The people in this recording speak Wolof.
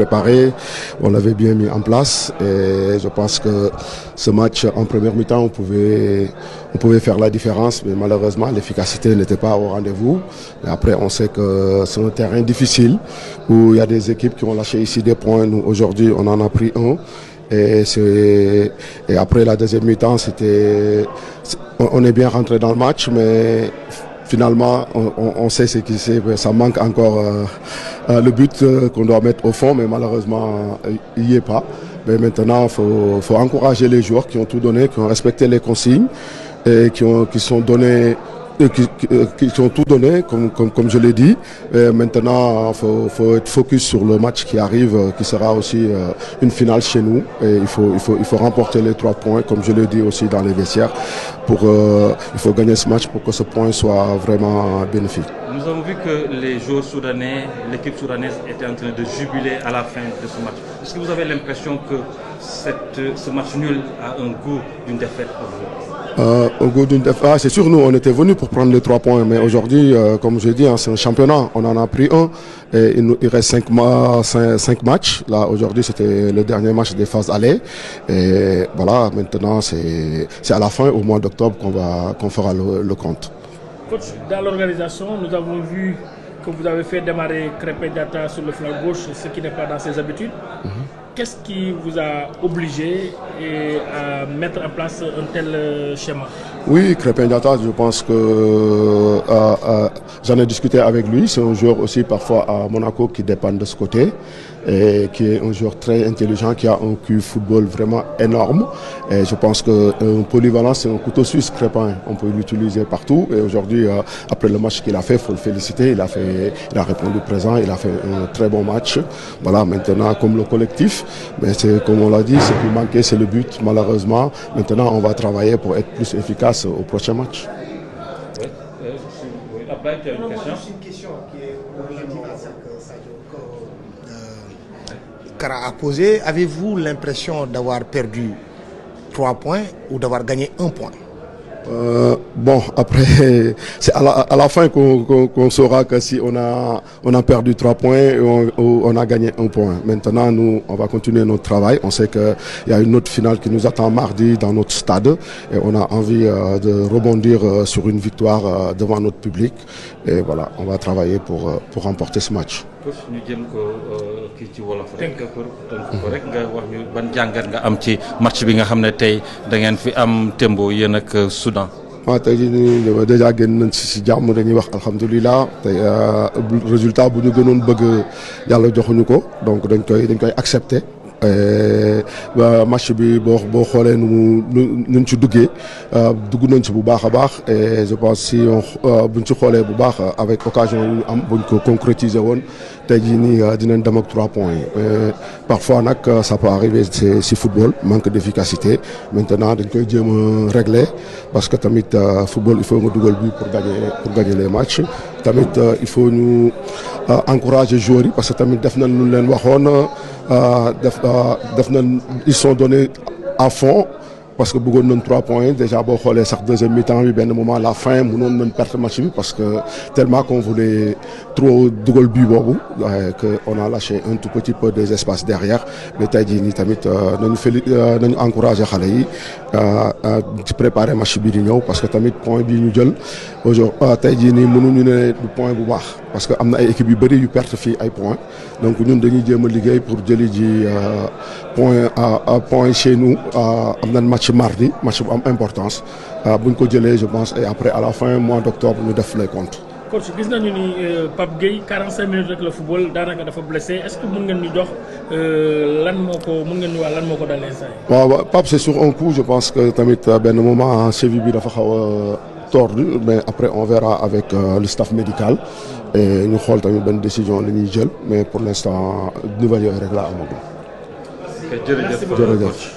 préparé, on l'avait bien mis en place et je pense que ce match en première mi-temps on pouvait faire la différence, mais malheureusement l'efficacité n'était pas au rendez-vous. Et après on sait que c'est un terrain difficile où il y a des équipes qui ont lâché ici des points. Nous aujourd'hui on en a pris un. Et après la deuxième mi-temps, on est bien rentré dans le match, mais finalement, on sait ce qui c'est, ça manque encore le but qu'on doit mettre au fond, mais malheureusement, il n'y est pas. Mais maintenant, il faut encourager les joueurs qui ont tout donné, qui ont respecté les consignes et qui sont ont tout donné, comme je l'ai dit. Et maintenant, faut être focus sur le match qui arrive, qui sera aussi une finale chez nous. Et il faut remporter les 3 points, comme je l'ai dit aussi dans les vestiaires. Il faut gagner ce match pour que ce point soit vraiment bénéfique. Nous avons vu que les joueurs soudanais, l'équipe soudanaise était en train de jubiler à la fin de ce match. Est-ce que vous avez l'impression que ce match nul a un goût d'une défaite pour vous? Au goût d'une défaite, c'est sûr, nous on était venus pour prendre les 3 points, mais aujourd'hui, comme je dis, c'est un championnat, on en a pris un et il reste 5 matchs. Là aujourd'hui c'était le dernier match des phases aller et voilà, maintenant c'est à la fin, au mois d'octobre, qu'on fera le compte. Coach, dans l'organisation, nous avons vu que vous avez fait démarrer Krépin Diatta sur le flanc gauche, ce qui n'est pas dans ses habitudes. Qu'est-ce qui vous a obligé à mettre en place un tel schéma? Oui, Krépin Diatta, je pense que j'en ai discuté avec lui. C'est un joueur aussi parfois à Monaco qui dépend de ce côté et qui est un joueur très intelligent, qui a un QI football vraiment énorme. Et je pense qu'un polyvalent, c'est un couteau suisse, Krépin. On peut l'utiliser partout. Et aujourd'hui, après le match qu'il a fait, il faut le féliciter. Il a répondu présent, il a fait un très bon match. Voilà, maintenant, comme le collectif. Mais c'est comme on l'a dit, ce qui manquait, c'est le but, malheureusement. Maintenant, on va travailler pour être plus efficace au prochain match. Oui. Après, tu as une question? Juste une question qui est relative à ce que Sadio Kara a posé. Avez-vous l'impression d'avoir perdu 3 points ou d'avoir gagné 1 point? Bon, après, c'est à la fin qu'on saura que si on a perdu 3 points ou on a gagné 1 point. Maintenant, nous, on va continuer notre travail. On sait qu'il y a une autre finale qui nous attend mardi dans notre stade et on a envie de rebondir sur une victoire devant notre public. Et voilà, on va travailler pour remporter ce match. ñu jëm ko kii ci wolof rek pour tënk ko rek nga wax ñu ban jàngat nga am ci match bi nga xam ne tey da ngeen fi am tembo yéen ak Soudan. waaw tey jii nii déjà génn nañ si jàmm, dañuy wax alhamdulilah tey résultat bu ñu gënoon bëgg yàlla joxuñu ko, donc dañ koy accepter. Match bi boo xoolee nu ci duggee dugg nañ ci bu baax a baax et je pense si buñ ci xoolee bu baax avec occasion yu ñu am buñ ko concrétiser woon tey jii nii dinañ dem ak 3 points. Parfois nag ça peut arriver, c'est si football, manque d'efficacité. Maintenant dañ koy jéem a régler parce que tamit football il faut nga dugal bi pour gagner les matchs. Tamit il faut ñu encourager joueurs yi parce que tamit def nañ lu leen waxoon. Ils sont donnés à fond parce que bëggoon nañ 3 points déjà boo xoolee sax deuxième mi-temps bi benn moment à la fin mënoon nañ perdre match bi parce que tellement qu'on voulait trop dugal but boobu que on a lâché un tout petit peu des espaces derrière. Mais tey jii nii tamit nañu encourager xale yi ci préparer match bi di ñëw parce que tamit point bi ñu jël aujourd'hui tey jii nii mënuñu ne du point bu baax parce que am na ay équipes yu bëri yu perte fii ay points, donc ñun dañuy jéem a liggéey pour jëli ji point chez nous. Am nañ match mardi, match bu am importance buñ ko jëlee je pense et après à la fin mois d'octobre ñu def les comptes. Coach, gis nañu ni Pape Gueye 45 minutes rek la football daanaka dafa blessé, est-ce que mën ngeen ñu jox lan moo ko dalee saa yi? waaw Pape c'est sur un coup, je pense que tamit benn moment cheville bi dafa xaw a tordu, mais après on verra avec le staff médical et ñu xool tamit benn décision la ñuy jël, mais pour l'instant nouvelle yooyu rek laa amagum. jërëjëf.